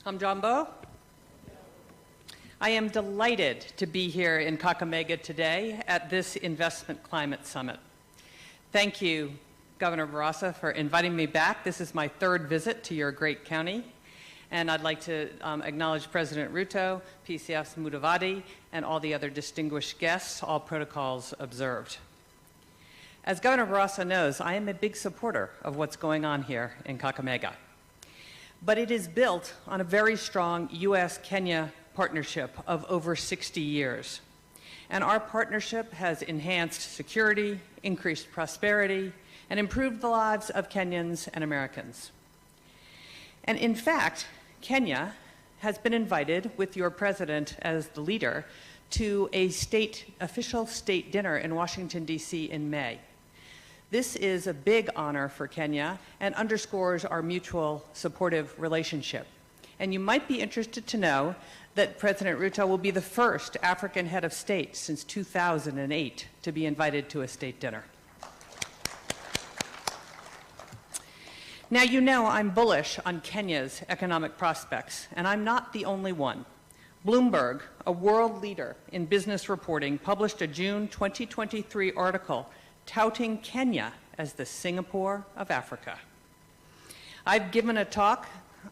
Hamjambo. I am delighted to be here in Kakamega today at this Investment Climate Summit. Thank you, Governor Barraza, for inviting me back. This is my third visit to your great county. And I'd like to acknowledge President Ruto, PCF's Mudavadi, and all the other distinguished guests, all protocols observed. As Governor Barraza knows, I am a big supporter of what's going on here in Kakamega. But it is built on a very strong US-Kenya partnership of over 60 years. And our partnership has enhanced security, increased prosperity, and improved the lives of Kenyans and Americans. And in fact, Kenya has been invited, with your president as the leader, to a official state dinner in Washington, D.C. in May. This is a big honor for Kenya and underscores our mutual supportive relationship. And you might be interested to know that President Ruto will be the first African head of state since 2008 to be invited to a state dinner. Now, you know I'm bullish on Kenya's economic prospects, and I'm not the only one. Bloomberg, a world leader in business reporting, published a June 2023 article touting Kenya as the Singapore of Africa. I've given a talk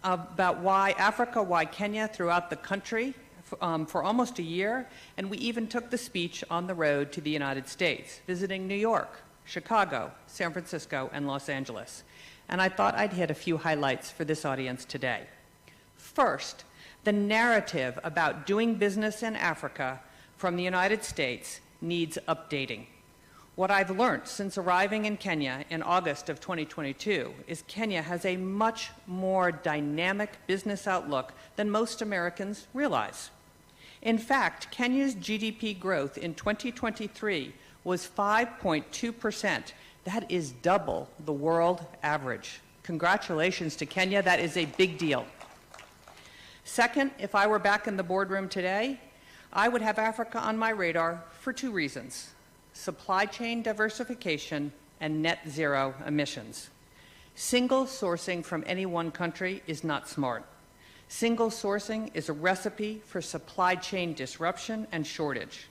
about why Africa, why Kenya throughout the country for almost a year, and we even took the speech on the road to the United States, visiting New York, Chicago, San Francisco, and Los Angeles. And I thought I'd hit a few highlights for this audience today. First, the narrative about doing business in Africa from the United States needs updating. What I've learned since arriving in Kenya in August of 2022 is Kenya has a much more dynamic business outlook than most Americans realize. In fact, Kenya's GDP growth in 2023 was 5.2%. That is double the world average. Congratulations to Kenya. That is a big deal. Second, if I were back in the boardroom today, I would have Africa on my radar for two reasons: supply chain diversification and net zero emissions. Single sourcing from any one country is not smart. Single sourcing is a recipe for supply chain disruption and shortage.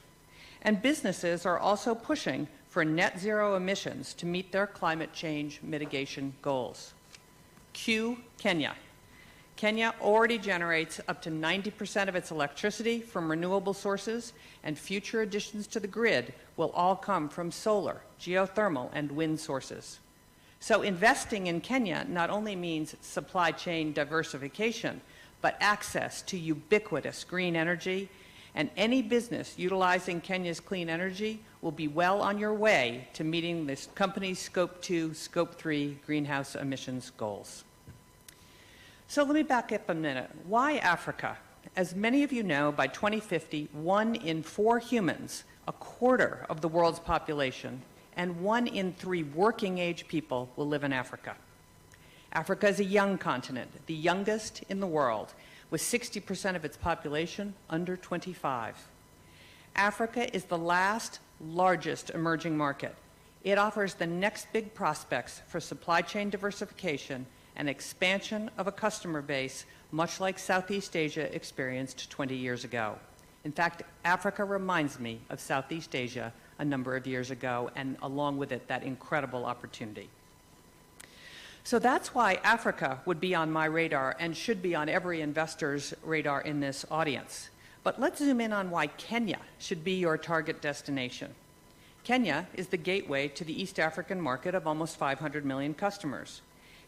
And businesses are also pushing for net zero emissions to meet their climate change mitigation goals. Cue Kenya. Kenya already generates up to 90% of its electricity from renewable sources, and future additions to the grid will all come from solar, geothermal, and wind sources. So investing in Kenya not only means supply chain diversification, but access to ubiquitous green energy, and any business utilizing Kenya's clean energy will be well on your way to meeting this company's Scope 2, Scope 3 greenhouse emissions goals. So let me back up a minute. Why Africa? As many of you know, by 2050, 1 in 4 humans, a quarter of the world's population, and 1 in 3 working-age people will live in Africa. Africa is a young continent, the youngest in the world, with 60% of its population under 25. Africa is the largest emerging market. It offers the next big prospects for supply chain diversification and expansion of a customer base, much like Southeast Asia experienced 20 years ago. In fact, Africa reminds me of Southeast Asia a number of years ago, and along with it, that incredible opportunity. So that's why Africa would be on my radar and should be on every investor's radar in this audience. But let's zoom in on why Kenya should be your target destination. Kenya is the gateway to the East African market of almost 500 million customers.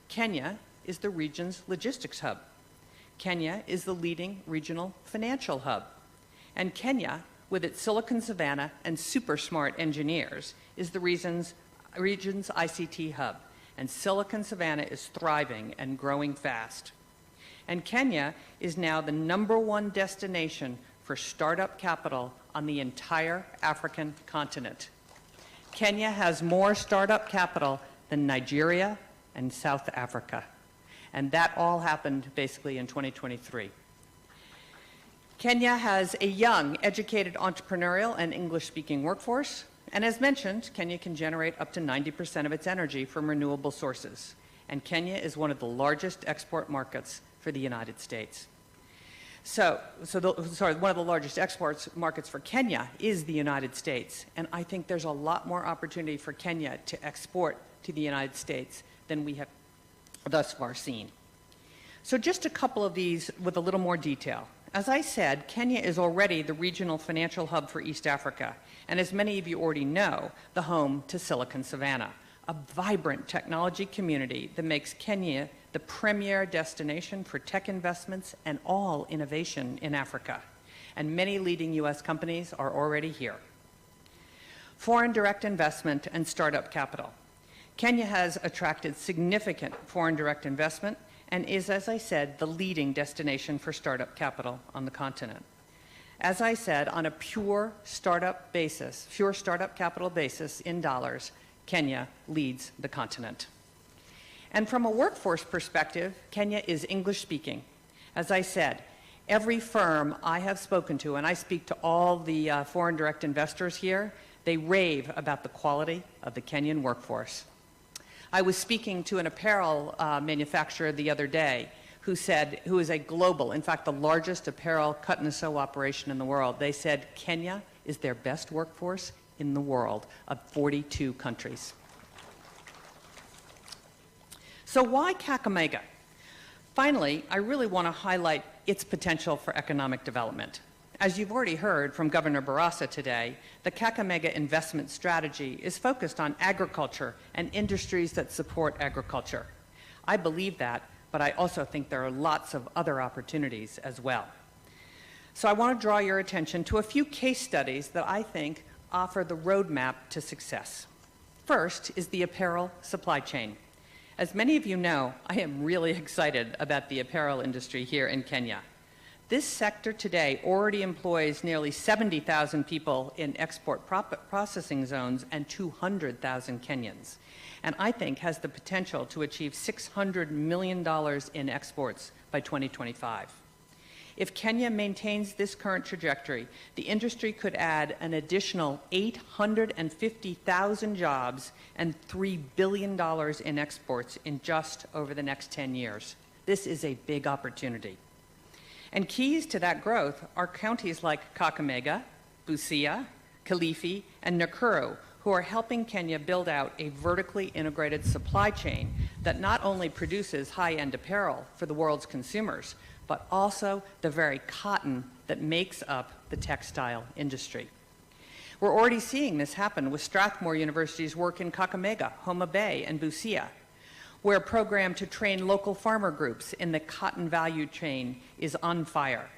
Kenya is the region's logistics hub. Kenya is the leading regional financial hub. And Kenya, with its Silicon Savannah and super smart engineers, is the region's ICT hub. And Silicon Savannah is thriving and growing fast. And Kenya is now the #1 destination for startup capital on the entire African continent. Kenya has more startup capital than Nigeria and South Africa. And that all happened basically in 2023. Kenya has a young, educated, entrepreneurial, and English-speaking workforce. And as mentioned, Kenya can generate up to 90% of its energy from renewable sources. And Kenya is one of the largest export markets for the United States. One of the largest exports markets for Kenya is the United States, and I think there's a lot more opportunity for Kenya to export to the United States than we have thus far seen. So just a couple of these with a little more detail. As I said, Kenya is already the regional financial hub for East Africa, and as many of you already know, the home to Silicon Savannah, a vibrant technology community that makes Kenya the premier destination for tech investments and all innovation in Africa. And many leading U.S. companies are already here. Foreign direct investment and startup capital. Kenya has attracted significant foreign direct investment and is, as I said, the leading destination for startup capital on the continent. As I said, on a pure startup capital basis in dollars, Kenya leads the continent. And from a workforce perspective, Kenya is English-speaking. As I said, every firm I have spoken to, and I speak to all the foreign direct investors here, they rave about the quality of the Kenyan workforce. I was speaking to an apparel manufacturer the other day who is a global, in fact, the largest apparel cut and sew operation in the world. They said Kenya is their best workforce in the world of 42 countries. So why Kakamega? Finally, I really want to highlight its potential for economic development. As you've already heard from Governor Barasa today, the Kakamega investment strategy is focused on agriculture and industries that support agriculture. I believe that, but I also think there are lots of other opportunities as well. So I want to draw your attention to a few case studies that I think offer the roadmap to success. First is the apparel supply chain. As many of you know, I am really excited about the apparel industry here in Kenya. This sector today already employs nearly 70,000 people in export processing zones and 200,000 Kenyans, and I think has the potential to achieve $600 million in exports by 2025. If Kenya maintains this current trajectory, the industry could add an additional 850,000 jobs and $3 billion in exports in just over the next 10 years. This is a big opportunity. And keys to that growth are counties like Kakamega, Busia, Kilifi, and Nakuru, who are helping Kenya build out a vertically integrated supply chain that not only produces high-end apparel for the world's consumers, but also the very cotton that makes up the textile industry. We're already seeing this happen with Strathmore University's work in Kakamega, Homa Bay, and Busia, where a program to train local farmer groups in the cotton value chain is on fire.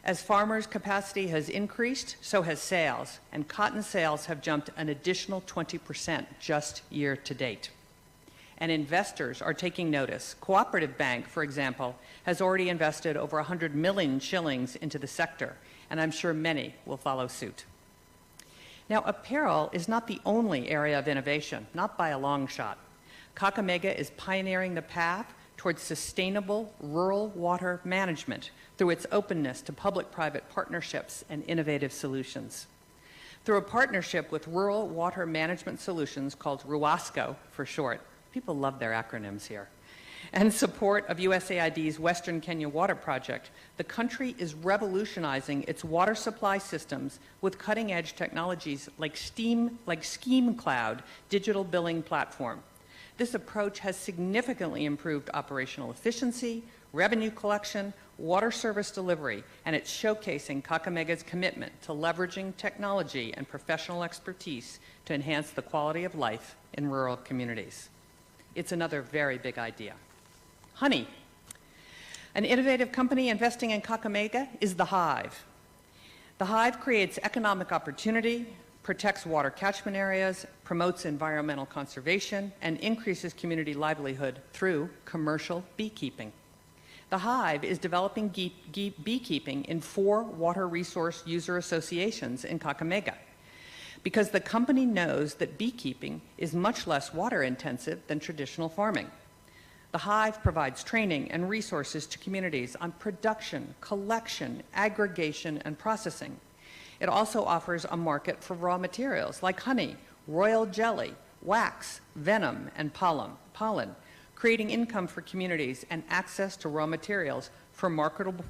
As farmers' capacity has increased, so has sales, and cotton sales have jumped an additional 20% just year to date. And investors are taking notice. Cooperative Bank, for example, has already invested over 100 million shillings into the sector, and I'm sure many will follow suit. Now, apparel is not the only area of innovation, not by a long shot. Kakamega is pioneering the path towards sustainable rural water management through its openness to public-private partnerships and innovative solutions. Through a partnership with Rural Water Management Solutions, called RUWASCO for short, people love their acronyms here, and support of USAID's Western Kenya Water Project, the country is revolutionizing its water supply systems with cutting-edge technologies like Scheme Cloud digital billing platform. This approach has significantly improved operational efficiency, revenue collection, water service delivery, and it's showcasing Kakamega's commitment to leveraging technology and professional expertise to enhance the quality of life in rural communities. It's another very big idea. Honey. An innovative company investing in Kakamega is The Hive. The Hive creates economic opportunity, protects water catchment areas, promotes environmental conservation, and increases community livelihood through commercial beekeeping. The Hive is developing beekeeping in 4 water resource user associations in Kakamega, because the company knows that beekeeping is much less water intensive than traditional farming. The Hive provides training and resources to communities on production, collection, aggregation, and processing. It also offers a market for raw materials like honey, royal jelly, wax, venom, and pollen, creating income for communities and access to raw materials for marketable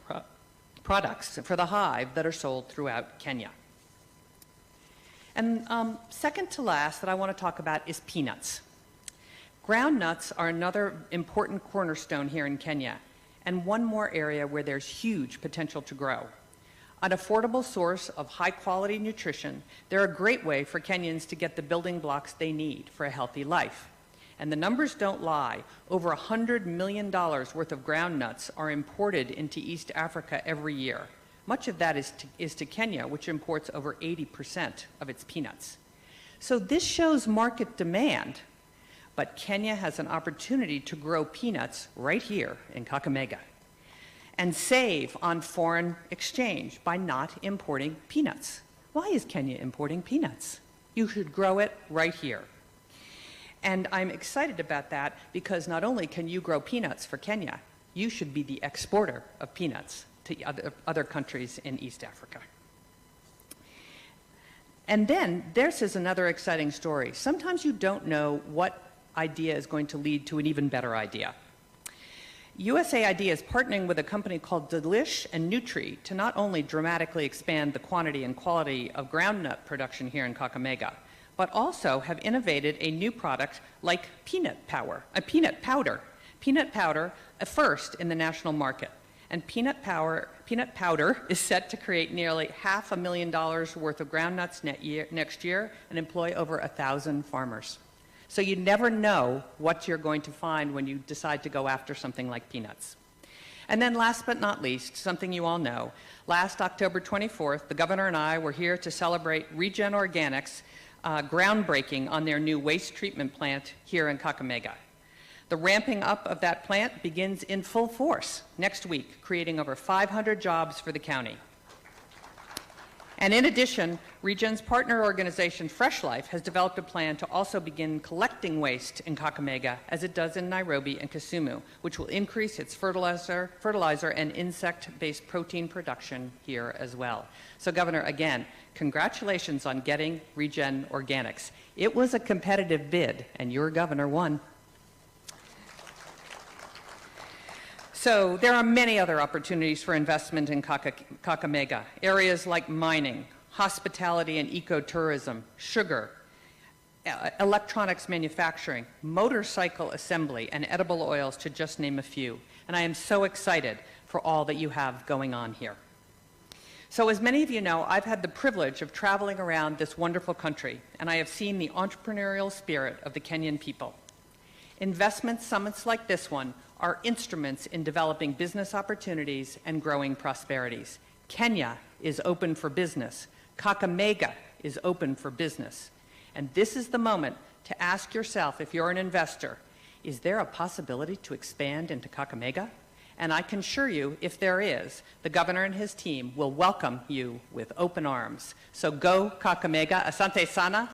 products for the hive that are sold throughout Kenya. And second to last that I want to talk about is peanuts. Ground nuts are another important cornerstone here in Kenya, and one more area where there's huge potential to grow. An affordable source of high-quality nutrition, they're a great way for Kenyans to get the building blocks they need for a healthy life. And the numbers don't lie. Over $100 million worth of ground nuts are imported into East Africa every year. Much of that is to Kenya, which imports over 80% of its peanuts. So this shows market demand, but Kenya has an opportunity to grow peanuts right here in Kakamega and save on foreign exchange by not importing peanuts. Why is Kenya importing peanuts? You should grow it right here. And I'm excited about that because not only can you grow peanuts for Kenya, you should be the exporter of peanuts to other countries in East Africa. And then this is another exciting story. Sometimes you don't know what idea is going to lead to an even better idea. USAID is partnering with a company called Delish and Nutri to not only dramatically expand the quantity and quality of groundnut production here in Kakamega, but also have innovated a new product like peanut powder. Peanut powder, a first in the national market. And peanut powder is set to create nearly $500,000 worth of groundnuts next year and employ over 1,000 farmers. So you never know what you're going to find when you decide to go after something like peanuts. And then last but not least, something you all know, last October 24th, the governor and I were here to celebrate Regen Organics' groundbreaking on their new waste treatment plant here in Kakamega. The ramping up of that plant begins in full force next week, creating over 500 jobs for the county. And in addition, Regen's partner organization, Fresh Life, has developed a plan to also begin collecting waste in Kakamega, as it does in Nairobi and Kisumu, which will increase its fertilizer and insect-based protein production here as well. So, Governor, again, congratulations on getting Regen Organics. It was a competitive bid, and your governor won. So there are many other opportunities for investment in Kakamega, areas like mining, hospitality and ecotourism, sugar, electronics manufacturing, motorcycle assembly, and edible oils, to just name a few. And I am so excited for all that you have going on here. So as many of you know, I've had the privilege of traveling around this wonderful country, and I have seen the entrepreneurial spirit of the Kenyan people. Investment summits like this one are instruments in developing business opportunities and growing prosperities. Kenya is open for business. Kakamega is open for business. And this is the moment to ask yourself, if you're an investor, is there a possibility to expand into Kakamega? And I can assure you, if there is, the governor and his team will welcome you with open arms. So go Kakamega. Asante sana.